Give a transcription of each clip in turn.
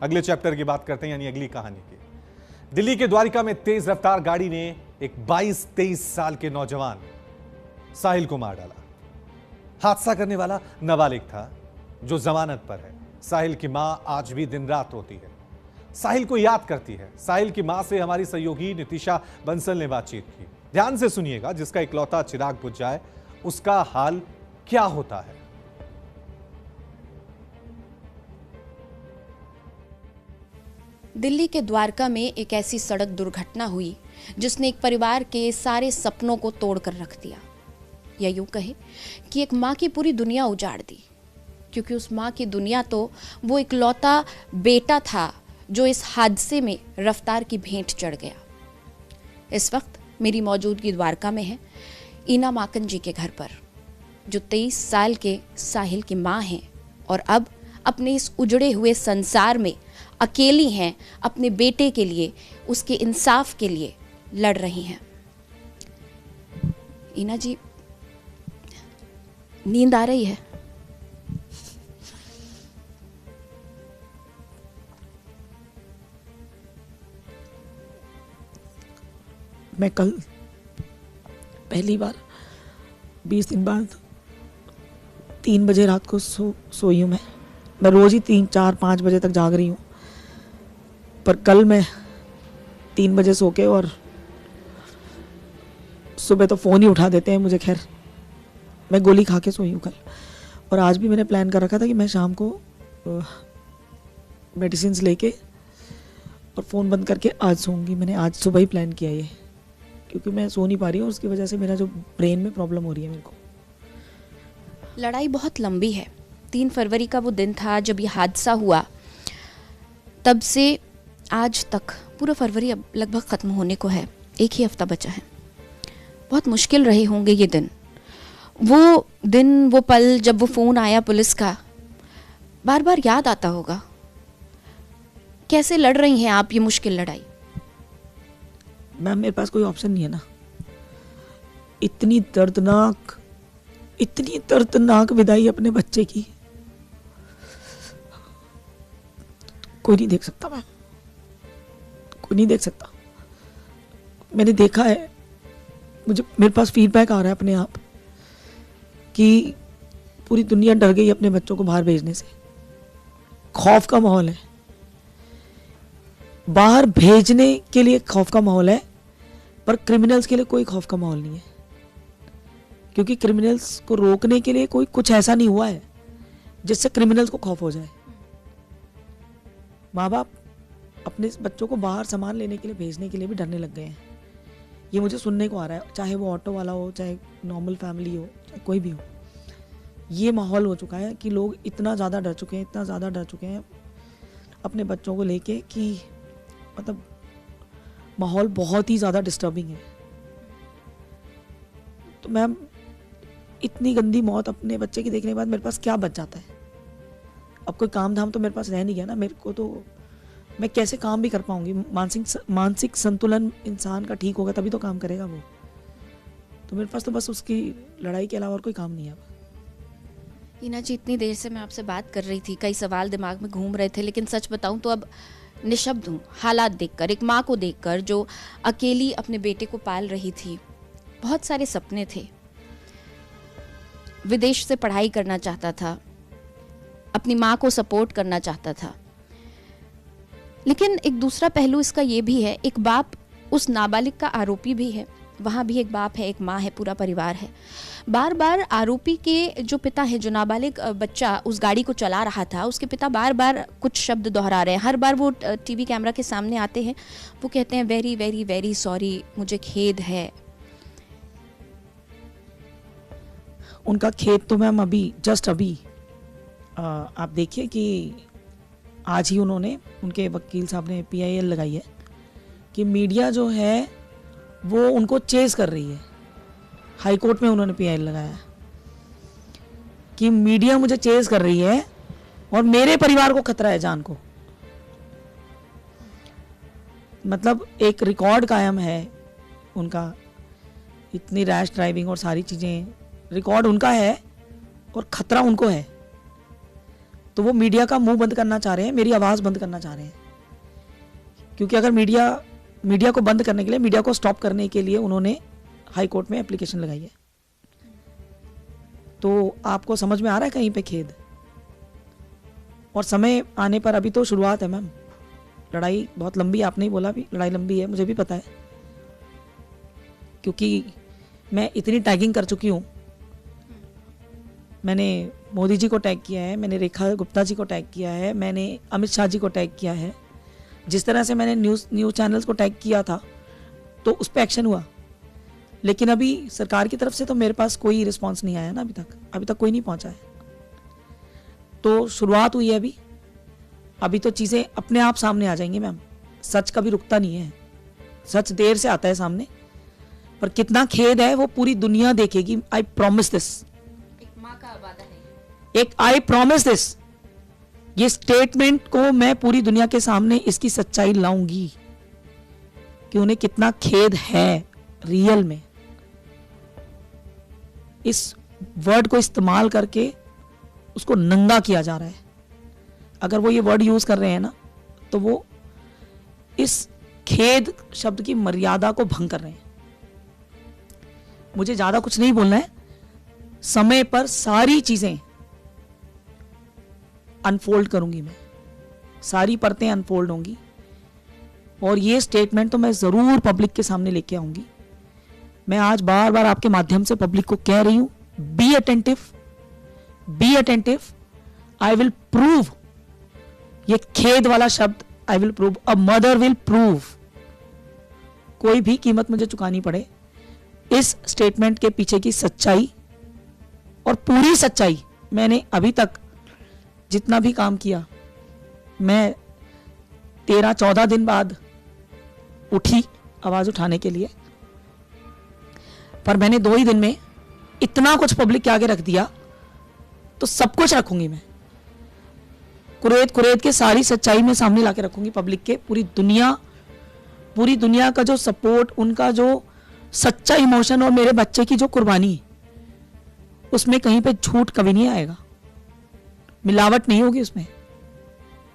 अगले चैप्टर की बात करते हैं, यानी अगली कहानी की। दिल्ली के द्वारिका में तेज रफ्तार गाड़ी ने एक 22-23 साल के नौजवान साहिल को मार डाला। हादसा करने वाला नाबालिग था जो जमानत पर है। साहिल की मां आज भी दिन रात रोती है, साहिल को याद करती है। साहिल की मां से हमारी सहयोगी नितिशा बंसल ने बातचीत की। ध्यान से सुनिएगा, जिसका इकलौता चिराग बुझ जाए उसका हाल क्या होता है। दिल्ली के द्वारका में एक ऐसी सड़क दुर्घटना हुई जिसने एक परिवार के सारे सपनों को तोड़कर रख दिया, या यूं कहे कि एक माँ की पूरी दुनिया उजाड़ दी। क्योंकि उस माँ की दुनिया तो वो इकलौता बेटा था जो इस हादसे में रफ्तार की भेंट चढ़ गया। इस वक्त मेरी मौजूदगी द्वारका में है, ईना माकन जी के घर पर, जो 23 साल के साहिल की माँ हैं और अब अपने इस उजड़े हुए संसार में अकेली हैं, अपने बेटे के लिए, उसके इंसाफ के लिए लड़ रही हैं। ईना जी, नींद आ रही है? मैं कल पहली बार 20 दिन बाद 3 बजे रात को सोई हूँ। मैं रोज ही 3, 4, 5 बजे तक जाग रही हूँ, पर कल मैं 3 बजे सो के, और सुबह तो फ़ोन ही उठा देते हैं मुझे। खैर, मैं गोली खा के सोई हूँ कल। और आज भी मैंने प्लान कर रखा था कि मैं शाम को मेडिसिन लेके और फ़ोन बंद करके आज सोऊंगी। मैंने आज सुबह ही प्लान किया ये, क्योंकि मैं सो नहीं पा रही हूँ, उसकी वजह से मेरा जो ब्रेन में प्रॉब्लम हो रही है मेरे को। लड़ाई बहुत लंबी है। 3 फरवरी का वो दिन था जब ये हादसा हुआ। तब से आज तक पूरा फरवरी अब लगभग ख़त्म होने को है, एक ही हफ्ता बचा है। बहुत मुश्किल रहे होंगे ये दिन, वो दिन, वो पल जब वो फ़ोन आया पुलिस का, बार बार याद आता होगा। कैसे लड़ रही हैं आप ये मुश्किल लड़ाई? मैम, मेरे पास कोई ऑप्शन नहीं है ना। इतनी दर्दनाक विदाई अपने बच्चे की कोई नहीं देख सकता मैम, कोई नहीं देख सकता। मैंने देखा है, मेरे पास फीडबैक आ रहा है अपने आप कि पूरी दुनिया डर गई अपने बच्चों को बाहर भेजने से। खौफ का माहौल है, बाहर भेजने के लिए खौफ का माहौल है, पर क्रिमिनल्स के लिए कोई खौफ का माहौल नहीं है। क्योंकि क्रिमिनल्स को रोकने के लिए कोई कुछ ऐसा नहीं हुआ है जिससे क्रिमिनल्स को खौफ हो जाए। माँ बाप अपने बच्चों को बाहर सामान लेने के लिए भेजने के लिए भी डरने लग गए हैं। ये मुझे सुनने को आ रहा है, चाहे वो ऑटो वाला हो, चाहे नॉर्मल फैमिली हो, चाहे कोई भी हो। ये माहौल हो चुका है कि लोग इतना ज़्यादा डर चुके हैं अपने बच्चों को लेके, कि मतलब माहौल बहुत ही ज़्यादा डिस्टर्बिंग है। तो मैम, इतनी गंदी मौत अपने बच्चे की देखने के बाद मेरे पास क्या बच जाता है? अब कोई काम धाम तो मेरे पास रह नहीं गया ना मेरे को। तो मैं कैसे काम भी कर पाऊंगी? मानसिक संतुलन इंसान का ठीक होगा तभी तो काम करेगा वो। तो मेरे पास तो बस उसकी लड़ाई के अलावा और कोई काम नहीं है। ईना जी, इतनी देर से मैं आपसे बात कर रही थी, कई सवाल दिमाग में घूम रहे थे, लेकिन सच बताऊं तो अब निशब्द हूँ हालात देखकर, एक माँ को देखकर जो अकेली अपने बेटे को पाल रही थी। बहुत सारे सपने थे, विदेश से पढ़ाई करना चाहता था, अपनी माँ को सपोर्ट करना चाहता था। लेकिन एक दूसरा पहलू इसका ये भी है, एक बाप उस नाबालिग का आरोपी भी है, वहाँ भी एक बाप है, एक माँ है, पूरा परिवार है। बार बार आरोपी के जो पिता है, जो नाबालिग बच्चा उस गाड़ी को चला रहा था, उसके पिता बार बार कुछ शब्द दोहरा रहे हैं। हर बार वो टीवी कैमरा के सामने आते हैं, वो कहते हैं वेरी वेरी वेरी सॉरी, मुझे खेद है। उनका खेद तो मैम अभी जस्ट अभी आप देखिए कि आज ही उन्होंने, उनके वकील साहब ने PIL लगाई है कि मीडिया जो है वो उनको चेस कर रही है। हाई कोर्ट में उन्होंने PIL लगाया कि मीडिया मुझे चेस कर रही है और मेरे परिवार को खतरा है जान को। मतलब एक रिकॉर्ड कायम है उनका, इतनी रैश ड्राइविंग और सारी चीज़ें, रिकॉर्ड उनका है और खतरा उनको है। तो वो मीडिया का मुंह बंद करना चाह रहे हैं, मेरी आवाज़ बंद करना चाह रहे हैं। क्योंकि अगर मीडिया को बंद करने के लिए, मीडिया को स्टॉप करने के लिए उन्होंने हाई कोर्ट में एप्लीकेशन लगाई है। तो आपको समझ में आ रहा है कहीं पे खेद? और समय आने पर, अभी तो शुरुआत है मैम, लड़ाई बहुत लंबी, आपने ही बोला भी लड़ाई लंबी है, मुझे भी पता है, क्योंकि मैं इतनी टैगिंग कर चुकी हूँ। मैंने मोदी जी को टैग किया है, मैंने रेखा गुप्ता जी को टैग किया है, मैंने अमित शाह जी को टैग किया है। जिस तरह से मैंने न्यूज़ चैनल्स को टैग किया था तो उस पर एक्शन हुआ, लेकिन अभी सरकार की तरफ से तो मेरे पास कोई रिस्पांस नहीं आया ना अभी तक कोई नहीं पहुंचा है। तो शुरुआत हुई है अभी तो चीज़ें अपने आप सामने आ जाएंगी मैम। सच कभी रुकता नहीं है, सच देर से आता है सामने, पर कितना खेद है वो पूरी दुनिया देखेगी। आई प्रॉमिस दिस, एक माँ का वादा है, एक आई प्रॉमिस दिस, ये स्टेटमेंट को मैं पूरी दुनिया के सामने इसकी सच्चाई लाऊंगी कि उन्हें कितना खेद है रियल में। इस वर्ड को इस्तेमाल करके उसको नंगा किया जा रहा है। अगर वो ये वर्ड यूज कर रहे हैं ना, तो वो इस खेद शब्द की मर्यादा को भंग कर रहे हैं। मुझे ज्यादा कुछ नहीं बोलना है, समय पर सारी चीजें अनफोल्ड करूंगी मैं, सारी परतें अनफोल्ड होंगी, और ये स्टेटमेंट तो मैं जरूर पब्लिक के सामने लेके आऊंगी। मैं आज बार बार आपके माध्यम से पब्लिक को कह रही हूं, be attentive, I will prove, ये खेद वाला शब्द I will prove, a mother will prove, कोई भी कीमत मुझे चुकानी पड़े इस स्टेटमेंट के पीछे की सच्चाई और पूरी सच्चाई। मैंने अभी तक जितना भी काम किया, मैं 13-14 दिन बाद उठी आवाज उठाने के लिए, पर मैंने 2 ही दिन में इतना कुछ पब्लिक के आगे रख दिया, तो सब कुछ रखूंगी मैं, कुरेद के सारी सच्चाई में सामने लाके रखूंगी पब्लिक के। पूरी दुनिया का जो सपोर्ट, उनका जो सच्चा इमोशन और मेरे बच्चे की जो कुर्बानी, उसमें कहीं पे झूठ कभी नहीं आएगा, मिलावट नहीं होगी उसमें,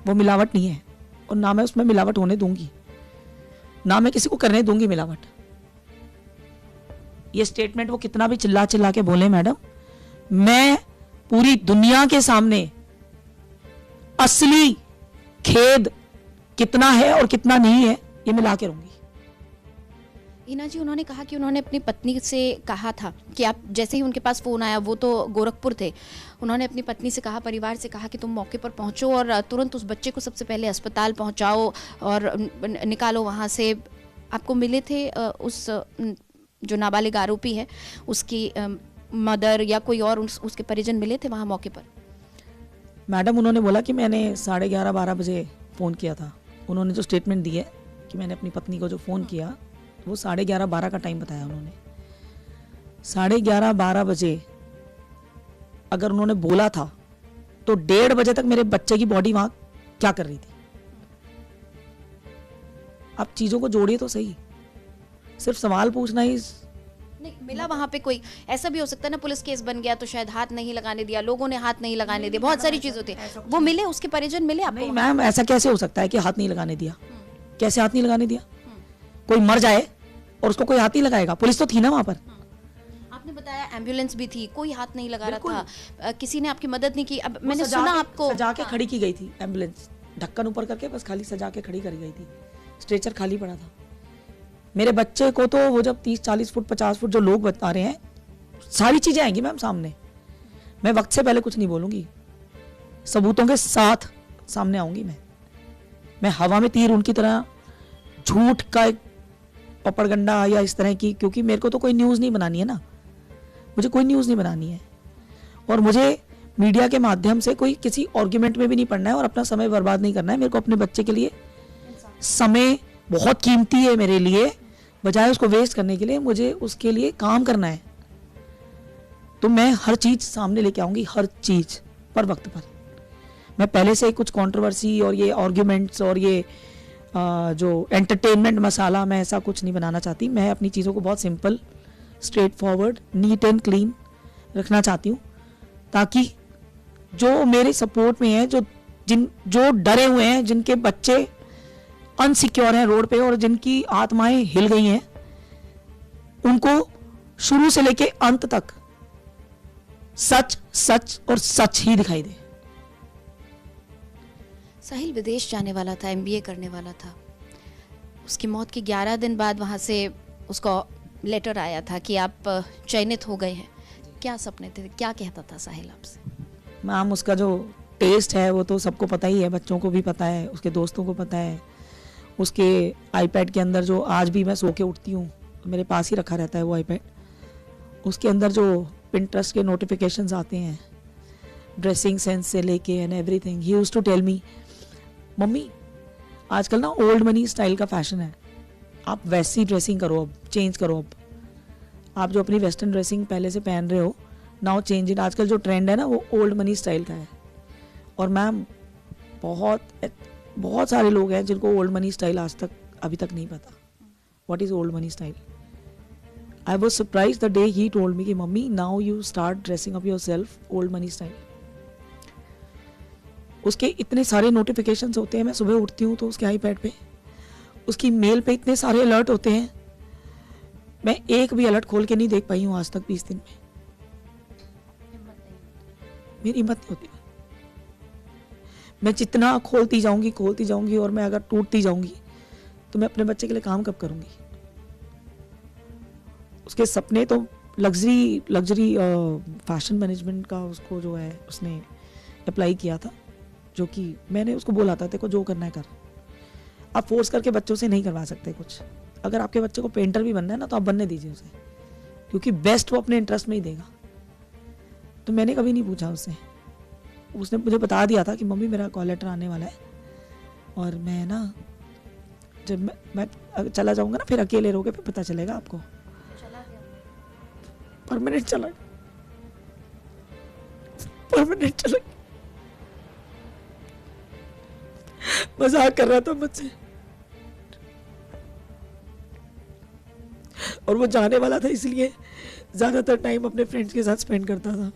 वो मिलावट नहीं है, और ना मैं उसमें मिलावट होने दूंगी, ना मैं किसी को करने दूंगी मिलावट। ये स्टेटमेंट वो कितना भी चिल्ला के बोले मैडम, मैं पूरी दुनिया के सामने असली खेद कितना है और कितना नहीं है ये मैं ला के रहूंगी। हीना जी, उन्होंने कहा कि उन्होंने अपनी पत्नी से कहा था कि आप, जैसे ही उनके पास फ़ोन आया, वो तो गोरखपुर थे, उन्होंने अपनी पत्नी से कहा, परिवार से कहा कि तुम मौके पर पहुंचो और तुरंत उस बच्चे को सबसे पहले अस्पताल पहुंचाओ और निकालो वहां से। आपको मिले थे उस जो नाबालिग आरोपी है, उसकी मदर या कोई और उसके परिजन मिले थे वहाँ मौके पर? मैडम, उन्होंने बोला कि मैंने 11:30-12 बजे फ़ोन किया था। उन्होंने जो स्टेटमेंट दी है कि मैंने अपनी पत्नी को जो फ़ोन किया, वो 11:30-12 का टाइम बताया उन्होंने। 11:30-12 बजे अगर उन्होंने बोला था तो 1:30 बजे तक मेरे बच्चे की बॉडी वहां क्या कर रही थी? आप चीजों को जोड़िए तो सही, सिर्फ सवाल पूछना ही नहीं मिला वहां पे। कोई ऐसा भी हो सकता है ना, पुलिस केस बन गया तो शायद हाथ नहीं लगाने दिया, लोगों ने हाथ नहीं लगाने दिया, बहुत सारी चीज होती है। वो मिले, उसके परिजन मिले आपको? नहीं मैम, ऐसा कैसे हो सकता है कि हाथ नहीं लगाने दिया? कैसे हाथ नहीं लगाने दिया? कोई मर जाए और उसको कोई हाथ नहीं लगाएगा? पुलिस तो थी ना वहां पर। आपने बताया एम्बुलेंस भी थी, कोई हाथ नहीं लगा रहा था, किसी ने आपकी मदद नहीं की। अब मैंने सुना आपको सजा के खड़ी की गई थी एम्बुलेंस, ढक्कन ऊपर करके बस खाली सजा के खड़ी करी गई थी, स्ट्रेचर खाली पड़ा था। मेरे बच्चे को तो वो जब 30-40 फुट 50 फुट जो लोग बता रहे हैं, सारी चीजें आएंगी मैम सामने। मैं वक्त से पहले कुछ नहीं बोलूंगी, सबूतों के साथ सामने आऊंगी मैं हवा में तीर उनकी तरह झूठ का एक प्रोपेगेंडा या इस तरह की, क्योंकि मेरे को तो कोई न्यूज़ नहीं बनानी है ना, मुझे कोई न्यूज़ नहीं बनानी है, और मुझे मीडिया के माध्यम से कोई किसी आर्गुमेंट में भी नहीं पड़ना है और अपना समय बर्बाद नहीं करना है। मेरे को अपने बच्चे के लिए समय बहुत कीमती है मेरे लिए, बजाय उसको वेस्ट करने के लिए मुझे उसके लिए काम करना है। तो मैं हर चीज़ सामने लेके आऊंगी, हर चीज़ पर वक्त पर। मैं पहले से कुछ कंट्रोवर्सी और ये आर्ग्यूमेंट्स और ये जो एंटरटेनमेंट मसाला, मैं ऐसा कुछ नहीं बनाना चाहती। मैं अपनी चीज़ों को बहुत simple, straight forward, neat and clean रखना चाहती हूँ, ताकि जो मेरे सपोर्ट में है, जो डरे हुए हैं, जिनके बच्चे अनसिक्योर हैं रोड पे और जिनकी आत्माएं हिल गई हैं, उनको शुरू से लेके अंत तक सच सच और सच ही दिखाई दे। साहिल विदेश जाने वाला था, एमबीए करने वाला था। उसकी मौत के 11 दिन बाद वहाँ से उसको लेटर आया था कि आप चयनित हो गए हैं। क्या सपने थे, क्या कहता था साहिल आपसे? मैम, उसका जो टेस्ट है वो तो सबको पता ही है, बच्चों को भी पता है, उसके दोस्तों को पता है। उसके आईपैड के अंदर जो आज भी मैं सो के उठती हूँ, मेरे पास ही रखा रहता है वो आईपैड, उसके अंदर जो पिंटरेस्ट के नोटिफिकेशंस आते हैं, ड्रेसिंग सेंस से लेके and everything, he used to tell me, mummy आजकल ना ओल्ड मनी स्टाइल का फैशन है, आप वैसी ड्रेसिंग करो, अब चेंज करो, अब आप जो अपनी वेस्टर्न ड्रेसिंग पहले से पहन रहे हो, नाउ चेंज इट। आजकल जो ट्रेंड है ना वो ओल्ड मनी स्टाइल का है। और मैम, बहुत सारे लोग हैं जिनको ओल्ड मनी स्टाइल आज तक अभी तक नहीं पता what is old money style. I was surprise the day he told me कि mummy now you start dressing up yourself old money style. उसके इतने सारे नोटिफिकेशंस होते हैं, मैं सुबह उठती हूँ तो उसके आईपैड पे, उसकी मेल पे इतने सारे अलर्ट होते हैं, मैं एक भी अलर्ट खोल के नहीं देख पाई हूँ आज तक 20 दिन में। मेरी हिम्मत नहीं होती। मैं जितना खोलती जाऊंगी और मैं अगर टूटती जाऊंगी तो मैं अपने बच्चे के लिए काम कब करूंगी। उसके सपने तो लग्जरी फैशन मैनेजमेंट का उसको जो है उसने अप्लाई किया था, जो कि मैंने उसको बोला था देखो जो करना है कर, आप फोर्स करके बच्चों से नहीं करवा सकते कुछ। अगर आपके बच्चे को पेंटर भी बनना है ना तो आप बनने दीजिए उसे, क्योंकि बेस्ट वो अपने इंटरेस्ट में ही देगा। तो मैंने कभी नहीं पूछा उससे, उसने मुझे बता दिया था कि मम्मी मेरा कॉल लेटर आने वाला है और मैं ना जब मैं चला जाऊंगा ना फिर अकेले रहोगे, फिर पता चलेगा आपको। परमानेंट चला गया। मजाक कर रहा था मुझसे और वो जाने वाला था, इसलिए ज्यादातर टाइम अपने फ्रेंड्स के साथ स्पेंड करता था।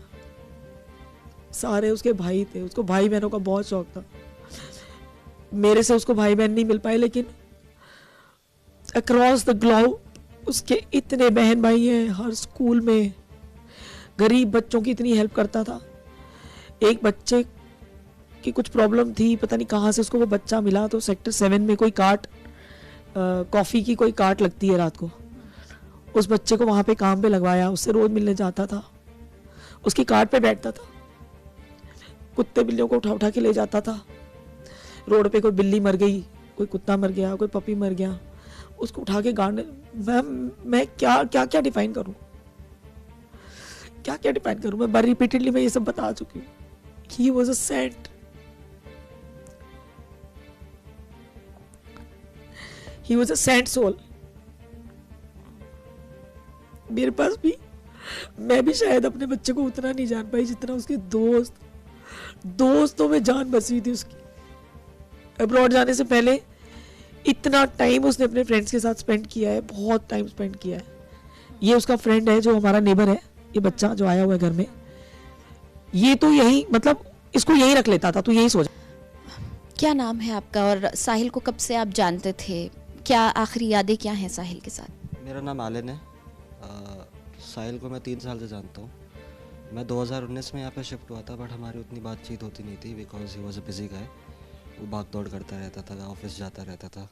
सारे उसके भाई थे, उसको भाई बहनों का बहुत शौक था। मेरे से उसको भाई बहन नहीं मिल पाए, लेकिन अक्रॉस द ग्लोब उसके इतने बहन भाई हैं। हर स्कूल में गरीब बच्चों की इतनी हेल्प करता था। एक बच्चे की कुछ प्रॉब्लम थी, पता नहीं कहाँ से उसको वो बच्चा मिला, तो सेक्टर 7 में कोई कार्ट, कॉफ़ी की कोई कार्ट लगती है रात को, उस बच्चे को वहाँ पे काम पे लगवाया, उससे रोज मिलने जाता था, उसकी कार्ट पे बैठता था, कुत्ते बिल्लियों को उठा उठा के ले जाता था। रोड पे कोई बिल्ली मर गई, कोई कुत्ता मर गया, कोई पपी मर गया, उसको उठा के गार्डन। मैं क्या क्या क्या डिफाइन करूं, क्या क्या डिफाइन करूं। मैं रिपीटेडली मैं ये सब बता चुकी हूँ। He was a saint. He was a saint soul. मेरे पास भी, मैं भी शायद अपने बच्चे को उतना नहीं जान पाई जितना उसके दोस्तों में जान बसी थी उसकी। अब्रॉड जाने से पहले इतना टाइम उसने अपने फ्रेंड्स के साथ स्पेंड किया है, बहुत टाइम स्पेंड किया है। ये उसका फ्रेंड है जो हमारा नेबर है, ये बच्चा जो आया हुआ है घर में, ये तो यही मतलब इसको यही रख लेता था, तो यही सोच। क्या नाम है आपका और साहिल को कब से आप जानते थे? क्या आखिरी यादें क्या हैं साहिल के साथ? मेरा नाम आलिन है। साहिल को मैं 3 साल से जानता हूँ। मैं 2019 में यहाँ पे शिफ्ट हुआ था, बट हमारी उतनी बातचीत होती नहीं थी because he was a busy guy. वो भाग दौड़ करता रहता था, ऑफिस जाता रहता था।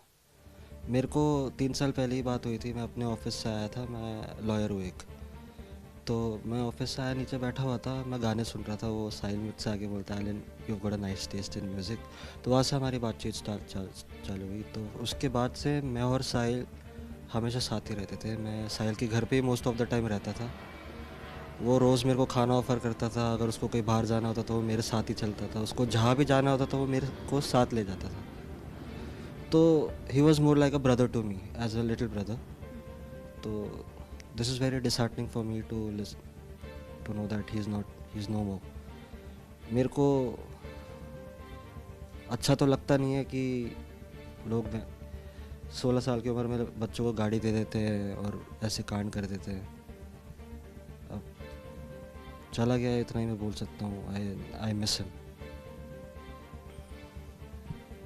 मेरे को 3 साल पहले ही बात हुई थी। मैं अपने ऑफिस से आया था, मैं लॉयर हूँ एक, तो मैं ऑफिस से आया, नीचे बैठा हुआ था, मैं गाने सुन रहा था। वो साहिल मुझसे आगे बोलता है, आलिन you got a nice taste in music. तो वहाँ से हमारी बातचीत चालू हुई। तो उसके बाद से मैं और साहिल हमेशा साथ ही रहते थे। मैं साहिल के घर पे ही मोस्ट ऑफ द टाइम रहता था। वो रोज़ मेरे को खाना ऑफ़र करता था। अगर उसको कहीं बाहर जाना होता तो वो मेरे साथ ही चलता था। उसको जहाँ भी जाना होता तो वो मेरे को साथ ले जाता था। तो he was more like a brother to me, as a little brother. तो this is very disheartening for me to know that he is no more. मेरे को अच्छा तो लगता नहीं है कि लोग 16 साल की उम्र में बच्चों को गाड़ी दे देते हैं और ऐसे कांड कर देते हैं। अब चला गया, इतना ही मैं बोल सकता हूँ। I miss him.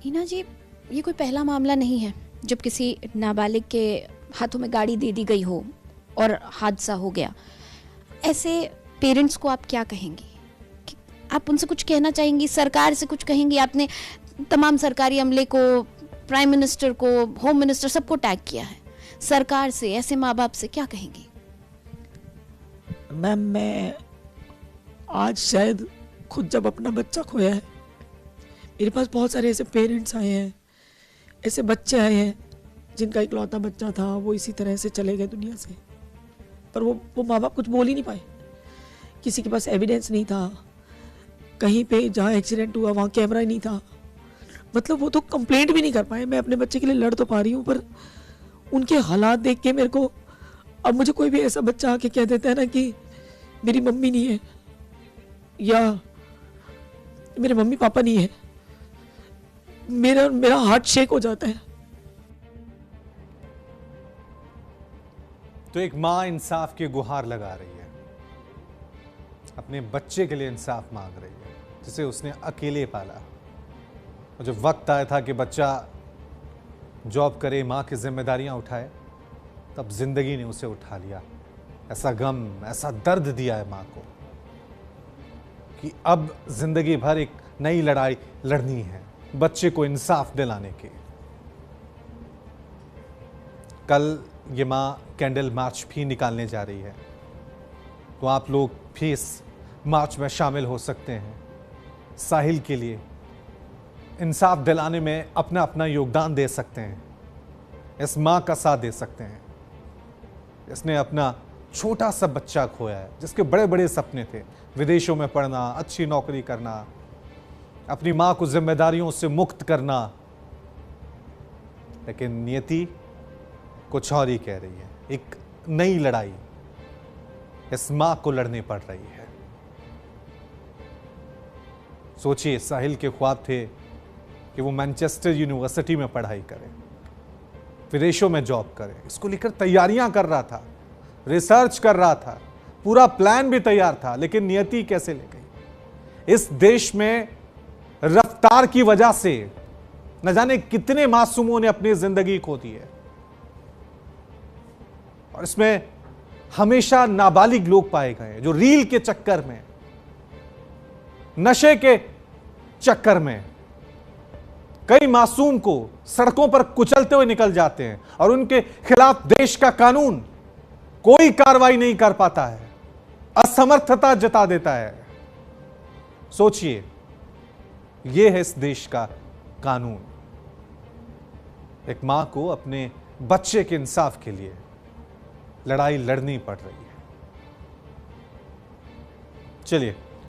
Hina ji, ये कोई पहला मामला नहीं है जब किसी नाबालिग के हाथों में गाड़ी दे दी गई हो और हादसा हो गया। ऐसे पेरेंट्स को आप क्या कहेंगी? आप उनसे कुछ कहना चाहेंगी? सरकार से कुछ कहेंगी? आपने तमाम सरकारी अमले को, प्राइम मिनिस्टर को, होम मिनिस्टर, सबको टैग किया है। सरकार से, ऐसे माँ बाप से क्या कहेंगी? मैम, मैं आज शायद खुद जब अपना बच्चा खोया है, मेरे पास बहुत सारे ऐसे पेरेंट्स आए हैं, ऐसे बच्चे आए हैं जिनका इकलौता बच्चा था, वो इसी तरह से चले गए दुनिया से। पर वो माँ बाप कुछ बोल ही नहीं पाए। किसी के पास एविडेंस नहीं था, कहीं पे जहाँ एक्सीडेंट हुआ वहाँ कैमरा ही नहीं था। मतलब वो तो कंप्लेंट भी नहीं कर पाए। मैं अपने बच्चे के लिए लड़ तो पा रही हूँ, पर उनके हालात देख के मेरे को, अब मुझे कोई भी ऐसा बच्चा आके कह देता है ना कि मेरी मम्मी नहीं है या मेरे मम्मी पापा नहीं है, मेरा हार्ट शेक हो जाता है। तो एक मां इंसाफ की गुहार लगा रही है, अपने बच्चे के लिए इंसाफ मांग रही है जिसे उसने अकेले पाला। और जब वक्त आया था कि बच्चा जॉब करे, मां की जिम्मेदारियां उठाए, तब जिंदगी ने उसे उठा लिया। ऐसा गम, ऐसा दर्द दिया है मां को कि अब जिंदगी भर एक नई लड़ाई लड़नी है बच्चे को इंसाफ दिलाने की। कल ये मां कैंडल मार्च भी निकालने जा रही है, तो आप लोग भी इस मार्च में शामिल हो सकते हैं। साहिल के लिए इंसाफ दिलाने में अपना अपना योगदान दे सकते हैं, इस मां का साथ दे सकते हैं। इसने अपना छोटा सा बच्चा खोया है जिसके बड़े बड़े सपने थे, विदेशों में पढ़ना, अच्छी नौकरी करना, अपनी मां को जिम्मेदारियों से मुक्त करना। लेकिन नियति कुछ और ही कह रही है। एक नई लड़ाई इस मां को लड़नी पड़ रही है। सोचिए, साहिल के ख्वाब थे कि वो मैनचेस्टर यूनिवर्सिटी में पढ़ाई करे, विदेशों में जॉब करे। इसको लेकर तैयारियां कर रहा था, रिसर्च कर रहा था, पूरा प्लान भी तैयार था। लेकिन नियति कैसे ले गई? इस देश में रफ्तार की वजह से न जाने कितने मासूमों ने अपनी जिंदगी खो दी है, और इसमें हमेशा नाबालिग लोग पाए गए जो रील के चक्कर में, नशे के चक्कर में कई मासूम को सड़कों पर कुचलते हुए निकल जाते हैं, और उनके खिलाफ देश का कानून कोई कार्रवाई नहीं कर पाता है, असमर्थता जता देता है। सोचिए, यह है इस देश का कानून। एक मां को अपने बच्चे के इंसाफ के लिए लड़ाई लड़नी पड़ रही है। चलिए